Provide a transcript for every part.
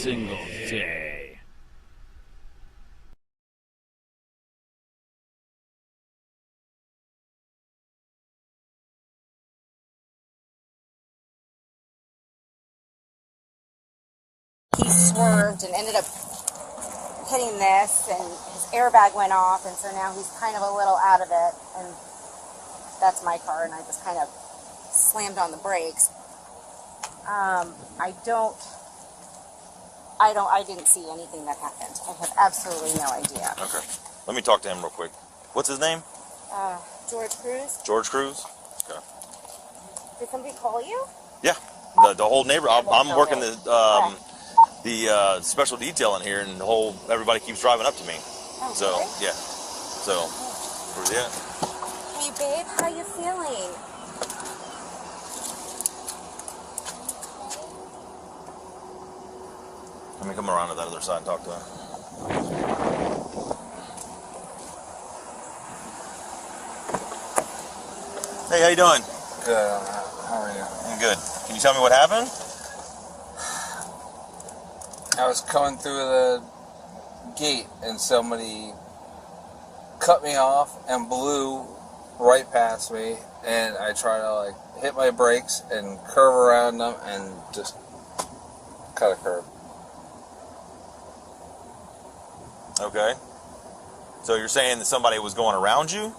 single day. He swerved and ended up hitting this, and his airbag went off, and so now he's kind of a little out of it, and that's my car, and I just kind of slammed on the brakes. I didn't see anything that happened. I have absolutely no idea. Okay. Let me talk to him real quick. What's his name? George Kruse. George Kruse? Okay. Did somebody call you? Yeah. The whole neighborhood. I'm working the special detail in here, and everybody keeps driving up to me. Oh, so, really? yeah. So, yeah. Hey, babe, how you feeling? Let me come around to that other side and talk to him. Hey, how you doing? Good. How are you? I'm good. Can you tell me what happened? I was coming through the gate and somebody cut me off and blew right past me, and I tried to hit my brakes and curve around them and just cut a curb. Okay. So you're saying that somebody was going around you?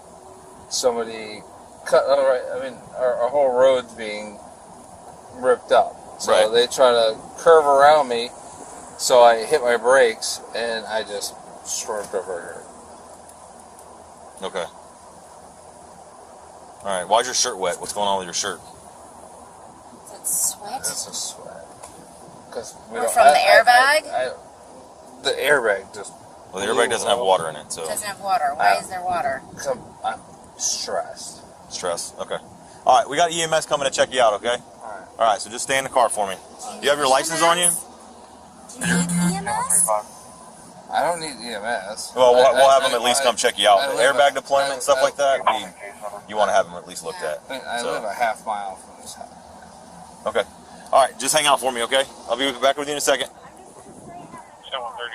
Somebody cut. Our whole road's being ripped up, so they try to curve around me. So I hit my brakes and I just swerved over here. Okay. All right. Why's your shirt wet? What's going on with your shirt? Is it sweat? It's a sweat. From the airbag? The airbag just. Well, the airbag doesn't have water in it, so. It doesn't have water. Why is there water? Because I'm stressed. Stress. Okay. All right. We got EMS coming to check you out. Okay. All right. So just stay in the car for me. Do you have your license on you? Do you need EMS? I don't need EMS. Well, we'll have them at least come check you out. The airbag deployment and stuff like that, you want to have them at least looked at. I live a half mile from this house. Okay. All right. Just hang out for me, okay? I'll be back with you in a second.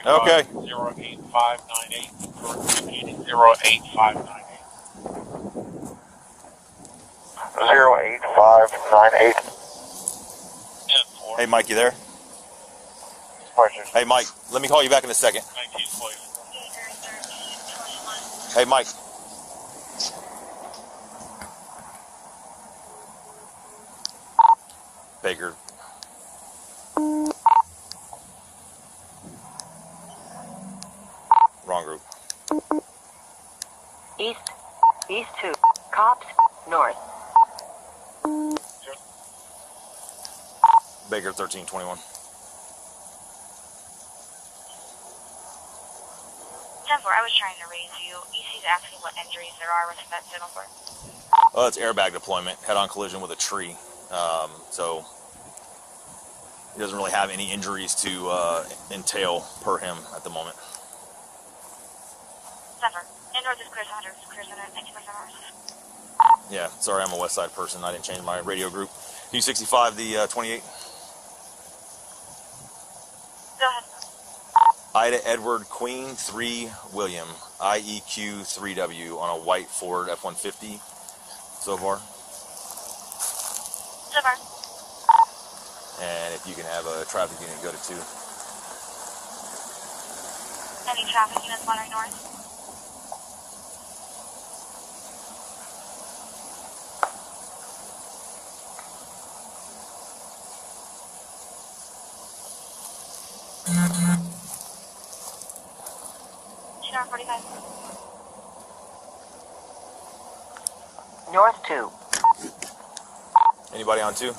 Okay. 08598. 08598. 08598. Hey, Mike, you there? Hey, Mike, let me call you back in a second. Hey, Mike. Baker. Wrong group. East 2. Cops, north. Baker 1321. I was trying to raise you. EC's asking what injuries there are with that signal for. Well, it's airbag deployment, head-on collision with a tree. So he doesn't really have any injuries to entail per him at the moment. Zephyr. North is clear 100. Clear 90% hours. Yeah, sorry, I'm a West Side person. I didn't change my radio group. U65, the 28. Go ahead. Ida Edward Queen 3 William IEQ 3W on a white Ford F-150 so far. So far. And if you can have a traffic unit go to 2. Any traffic units wandering north? Sure, 45. North 2. Anybody on 2?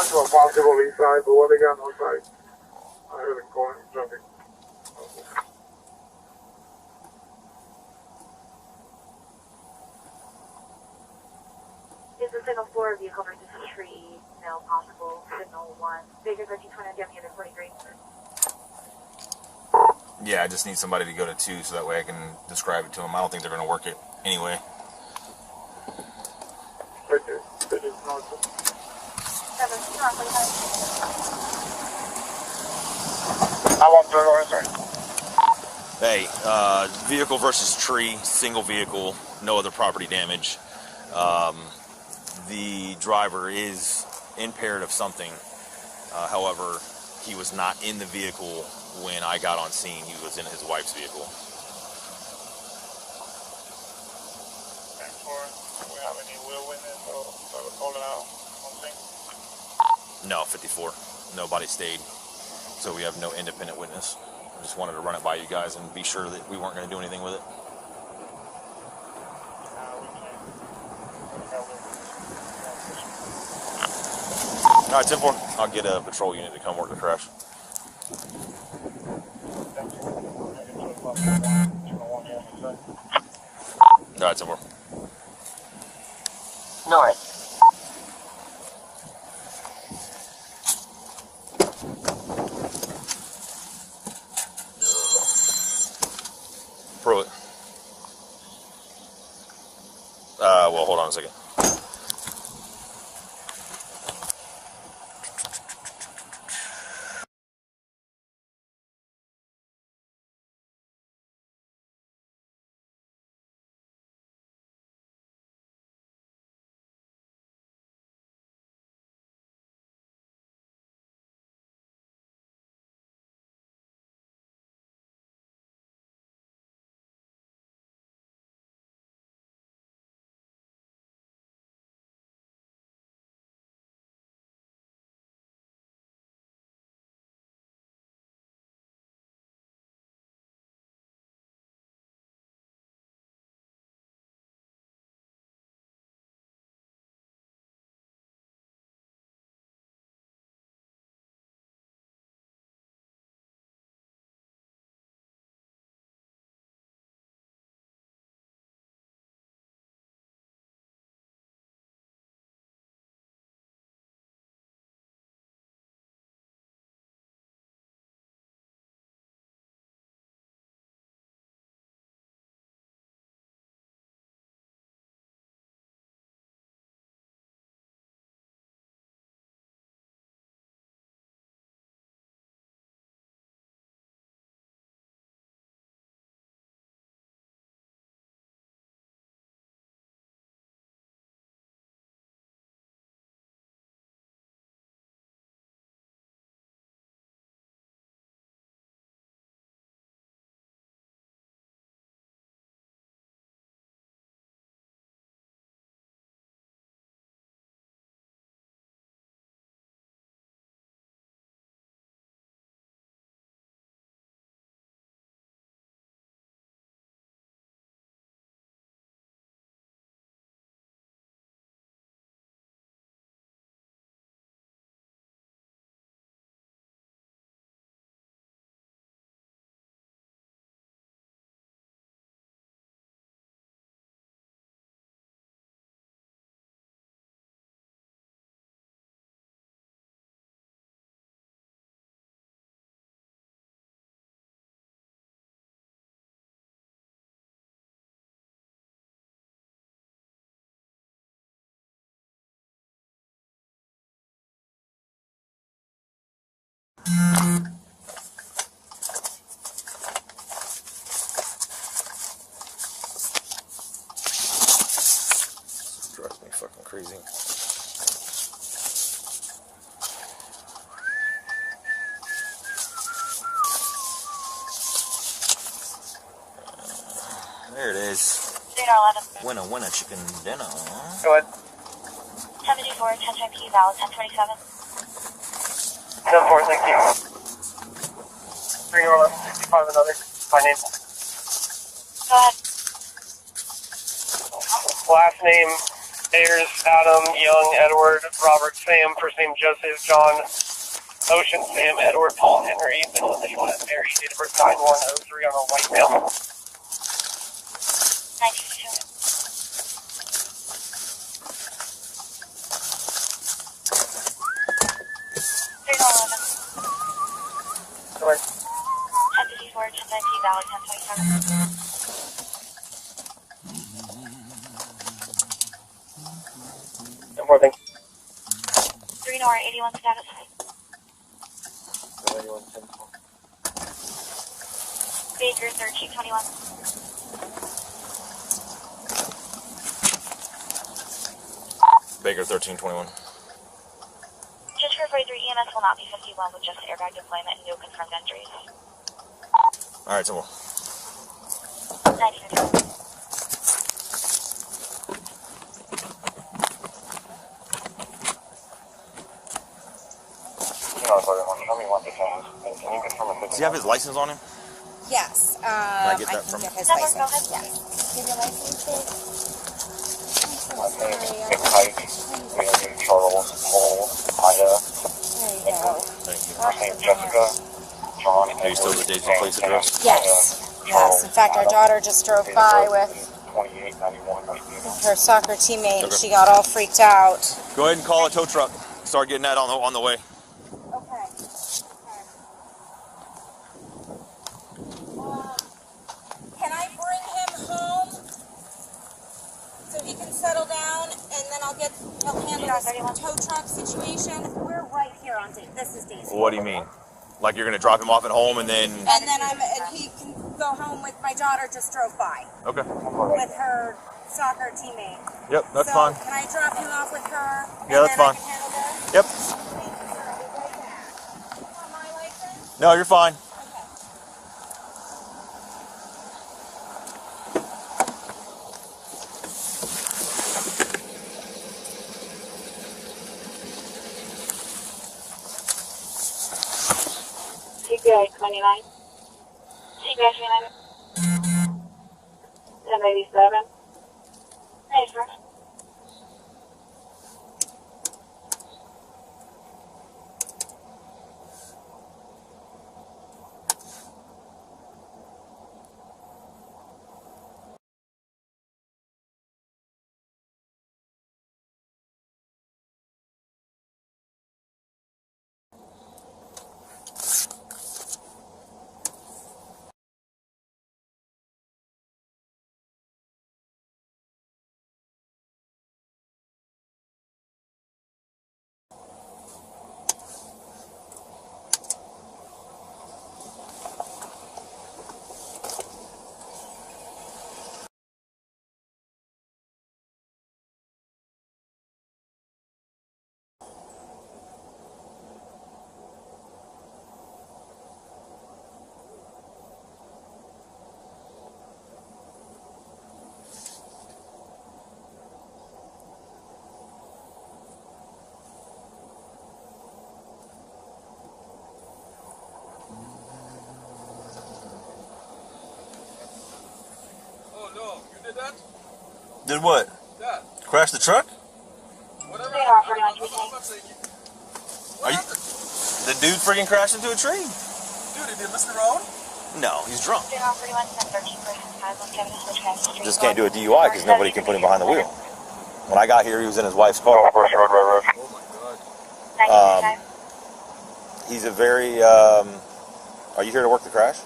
To a possible east side, but what they got on site? I heard him going, jumping. signal 4, vehicle versus tree, no possible. Signal 1, Baker 1320, give me the 43. Yeah, I just need somebody to go to 2 so that way I can describe it to them. I don't think they're going to work it anyway. Right there. That is north. 17 on 45. How long do I sorry? Hey, vehicle versus tree, single vehicle, no other property damage. The driver is impaired of something. However, he was not in the vehicle when I got on scene. He was in his wife's vehicle. Do we have any wheel witness or calling out on scene? No, 54. Nobody stayed. So we have no independent witness. I just wanted to run it by you guys and be sure that we weren't going to do anything with it. All right, 10-4. I'll get a patrol unit to come work the crash. All right, 10-4. North. Pruitt. Well, hold on a second. Drives me fucking crazy. There it is. Radar 11. Winner, chicken dinner. Go ahead. 74, 10 check P, valid 1027. 10-4, thank you. 31165, another. My name. Go ahead. Last name, Ayers, Adam, Young, Edward, Robert, Sam, first name Joseph, John, Ocean, Sam, Edward, Paul, Henry, middle initial Mary, date of birth 9103 on a white male. 1962. Edward. 1054, 1019, Valley, 1027. More thank 3 Nora, 81 status. 81, 10. Baker, 1321. Baker 1321. Just for 43, EMS will not be 51 with just airbag deployment and no confirmed injuries. All right, so 19. does he have his license on him? Yes. I get that from get his Number, license. go ahead. Yes. Give your license, please. I'm so sorry. Charles, Cole, Ida, There you go. Thank you. first name Jessica, John, Are you still the dates and place address? Yes. Yes. In fact, our daughter just drove by with 2891. her soccer teammate, and Okay. she got all freaked out. Go ahead and call a tow truck. Start getting that on the way. Okay. Can I bring him home so he can settle down, and then he'll handle this tow truck situation? We're right here on Daisy. This is Daisy. What do you mean? Like you're gonna drop him off at home and then? And then he can go home with my daughter. Just drove by Okay. with her soccer teammate. Yep, that's so fine. Can I drop him off with her? Yeah, that's fine. I can handle this? Yep. Thank you, sir. I'll be right back. You want my license? No, you're fine. Okay. CPI 29. CPI 29. 1087. Hey, sir. Did what? Yeah. Crash the truck? Whatever. They are pretty much I'm not saying Are you? The dude freaking crashed into a tree. dude, did you miss the road? No, he's drunk. They are pretty much 13 persons, 517 to switch past the street. Just can't do a DUI because nobody can put him behind the wheel. When I got here, he was in his wife's car. Oh my god. 19. He's a very. Are you here to work the crash?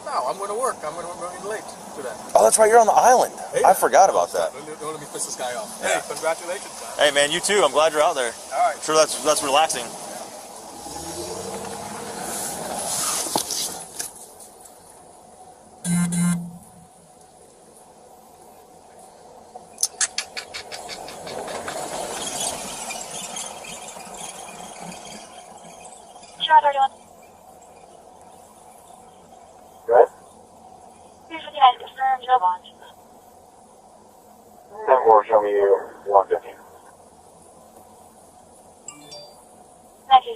No, I'm going to work. I'm going to be late to that. Oh, that's right. You're on the island. Hey, I forgot about that. Don't let me piss this guy off. Yeah. Hey, congratulations, man. Hey, man, you too. I'm glad you're out there. All right. Sure, that's relaxing. Sure, 31. Good. Here's 59 confirmed, no bond. 10-4, show me 150. 19.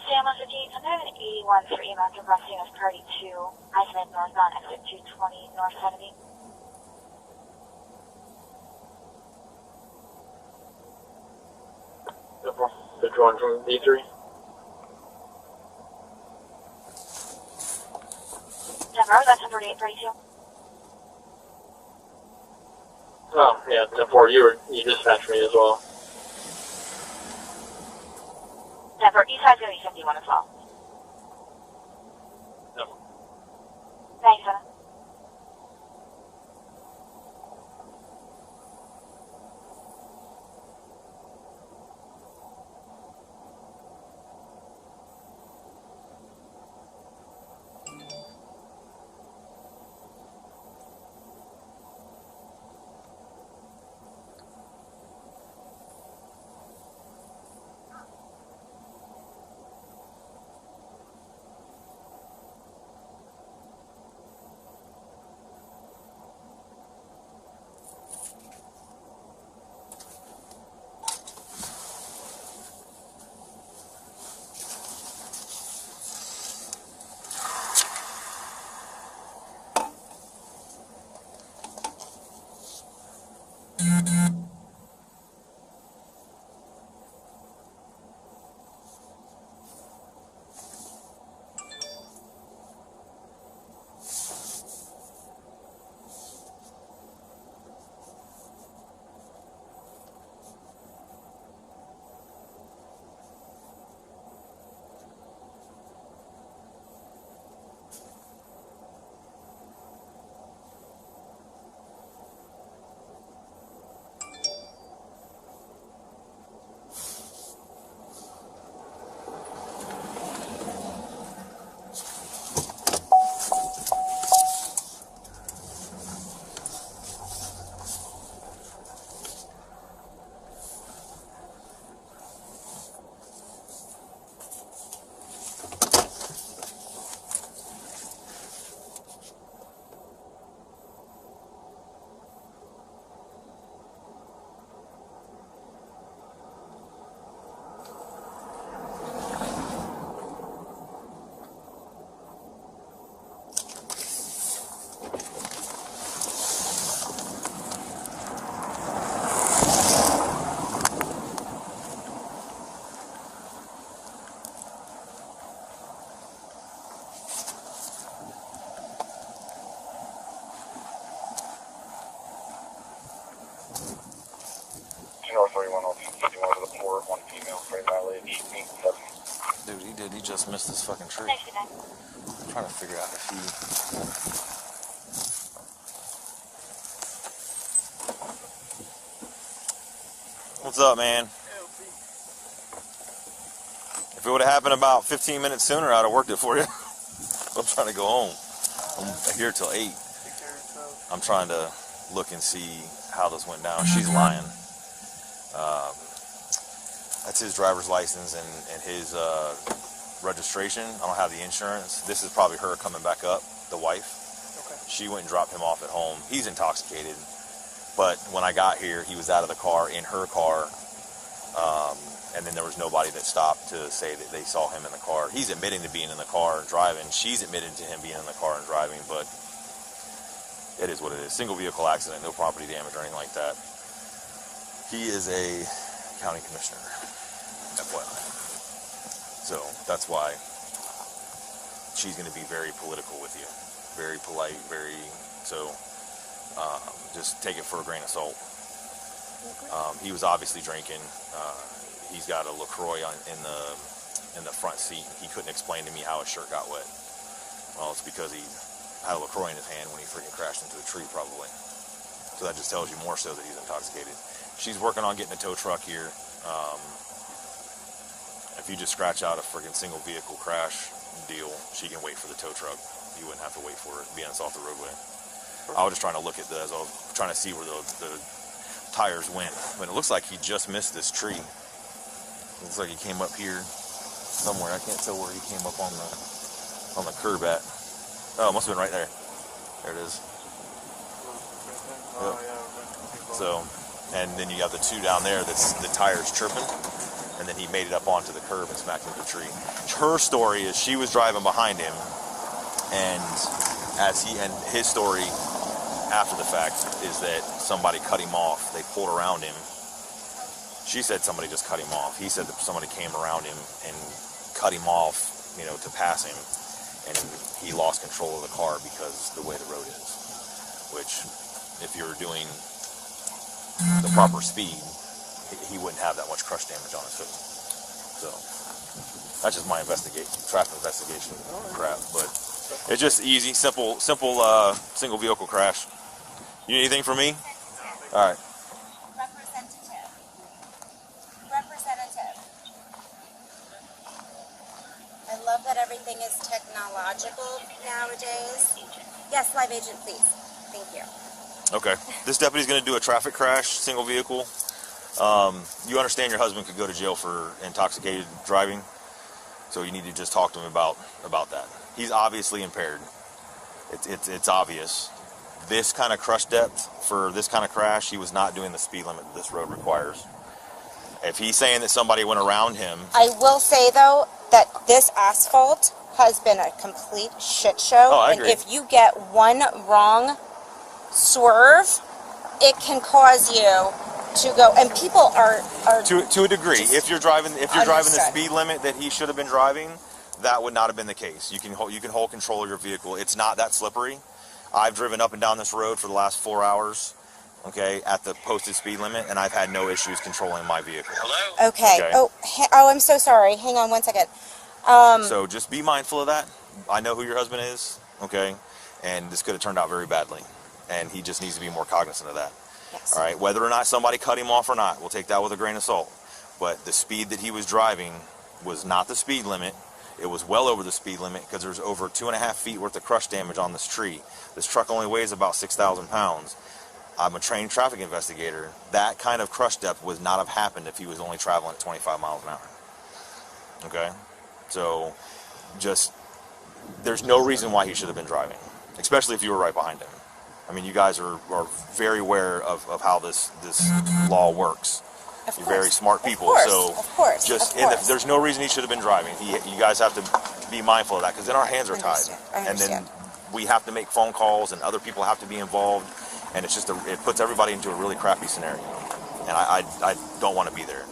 Sam 115, 181 for EMS requesting of party 2, I-7 northbound, exit 220, north 70. The drone from D3. Denver, that's 148, 32. Oh, yeah, 10-4, you dispatched me as well. 10-4, east side's going to be 51 as well. Yep. Thanks, Hannah. North 31 on 51 to the floor, one female, frame violated, 887. Dude, he did. He just missed this fucking tree. Thanks, Dad. I'm trying to figure out if he... What's up, man? If it would have happened about 15 minutes sooner, I'd have worked it for you. I'm trying to go home. I'm here till 8. I'm trying to look and see how this went down. She's lying. That's his driver's license and his registration. I don't have the insurance. This is probably her coming back up, the wife. Okay. She went and dropped him off at home. He's intoxicated. But when I got here, he was out of the car, in her car. And then there was nobody that stopped to say that they saw him in the car. He's admitting to being in the car and driving. She's admitted to him being in the car and driving, but it is what it is. Single vehicle accident, no property damage or anything like that. He is a county commissioner, FYI. So that's why she's going to be very political with you. Very polite, very, so just take it for a grain of salt. He was obviously drinking. He's got a LaCroix in the front seat. He couldn't explain to me how his shirt got wet. Well, it's because he had a LaCroix in his hand when he freaking crashed into a tree, probably. So that just tells you more so that he's intoxicated. She's working on getting a tow truck here. If you just scratch out a freaking single vehicle crash deal, she can wait for the tow truck. You wouldn't have to wait for it being off the roadway. I was just trying to look at this. I was trying to see where the tires went. But it looks like he just missed this tree. Looks like he came up here somewhere. I can't tell where he came up on the curb at. Oh, it must have been right there. There it is. Yep. So, and then you got the two down there that's the tires chirping, and then he made it up onto the curb and smacked into the tree. Her story is she was driving behind him, and his story after the fact is that somebody cut him off. They pulled around him. She said somebody just cut him off. He said that somebody came around him and cut him off, you know, to pass him, and he lost control of the car because the way the road is. Which, if you're doing the proper speed, he wouldn't have that much crush damage on his hood. So that's just my traffic investigation crap. But it's just easy, simple single vehicle crash. You need anything from me? All right. Representative. I love that everything is technological nowadays. Yes, live agent, please. Thank you. Okay. This deputy's going to do a traffic crash, single vehicle. You understand your husband could go to jail for intoxicated driving, so you need to just talk to him about that. He's obviously impaired. It's obvious. This kind of crush depth for this kind of crash, he was not doing the speed limit that this road requires. If he's saying that somebody went around him... I will say, though, that this asphalt has been a complete shit show. Oh, I agree. And if you get one wrong swerve, it can cause you to go... And people are to a degree. If you're driving the speed limit that he should have been driving, that would not have been the case. You can hold control of your vehicle. It's not that slippery. I've driven up and down this road for the last 4 hours, okay, at the posted speed limit, and I've had no issues controlling my vehicle. Hello? Okay. Oh, I'm so sorry. Hang on one second. So just be mindful of that. I know who your husband is, okay, and this could have turned out very badly, and he just needs to be more cognizant of that. Yes. All right, whether or not somebody cut him off or not, we'll take that with a grain of salt. But the speed that he was driving was not the speed limit. It was well over the speed limit because there's over 2.5 feet worth of crush damage on this tree. This truck only weighs about 6,000 pounds. I'm a trained traffic investigator. That kind of crush depth would not have happened if he was only traveling at 25 miles an hour. Okay? So, just, there's no reason why he should have been driving, especially if you were right behind him. I mean, you guys are very aware of how this law works. You're very smart people, there's no reason he should have been driving. You guys have to be mindful of that, because then our hands are tied, and then we have to make phone calls, and other people have to be involved, and it's just it puts everybody into a really crappy scenario, and I don't want to be there.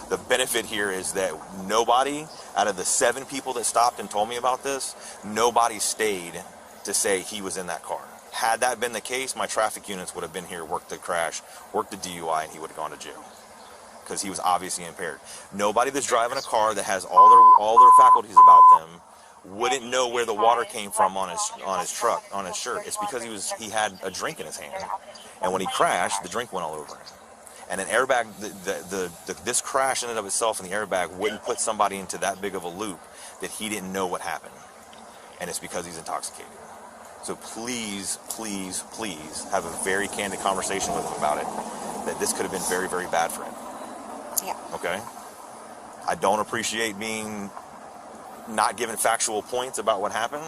The benefit here is that nobody out of the 7 people that stopped and told me about this, nobody stayed to say he was in that car. Had that been the case, my traffic units would have been here, worked the crash, worked the DUI, and he would have gone to jail, because he was obviously impaired. Nobody that's driving a car that has all their faculties about them wouldn't know where the water came from on his truck, on his shirt. It's because he had a drink in his hand, and when he crashed, the drink went all over him. And an airbag, this crash in and of itself, and the airbag wouldn't put somebody into that big of a loop that he didn't know what happened, and it's because he's intoxicated. So please, please, please have a very candid conversation with him about it, that this could have been very, very bad for him. Yeah. Okay? I don't appreciate being not given factual points about what happened.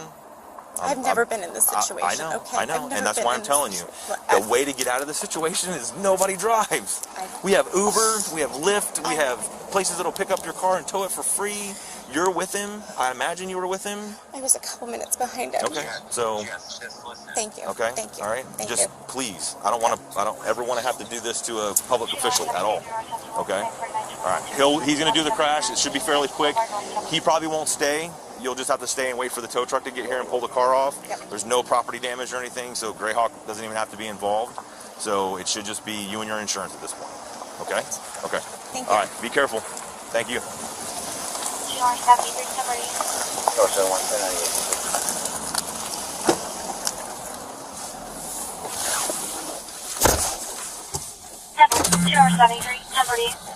I've never been in this situation. I know, and that's why I'm telling you. The way to get out of the situation is nobody drives. We have Uber, we have Lyft, we have places that'll pick up your car and tow it for free. You're with him. I imagine you were with him. I was a couple minutes behind him. Okay, so. Thank you. Okay. Thank you. All right. Thank Just you. please. I don't ever want to have to do this to a public official at all. Okay. All right. He's going to do the crash. It should be fairly quick. He probably won't stay. You'll just have to stay and wait for the tow truck to get here and pull the car off. Yep. There's no property damage or anything, so Greyhawk doesn't even have to be involved. So it should just be you and your insurance at this point. Okay? Okay. Thank you. All right. Be careful. Thank you. GR 73 somebody. Oh, so 198. GR 73 somebody.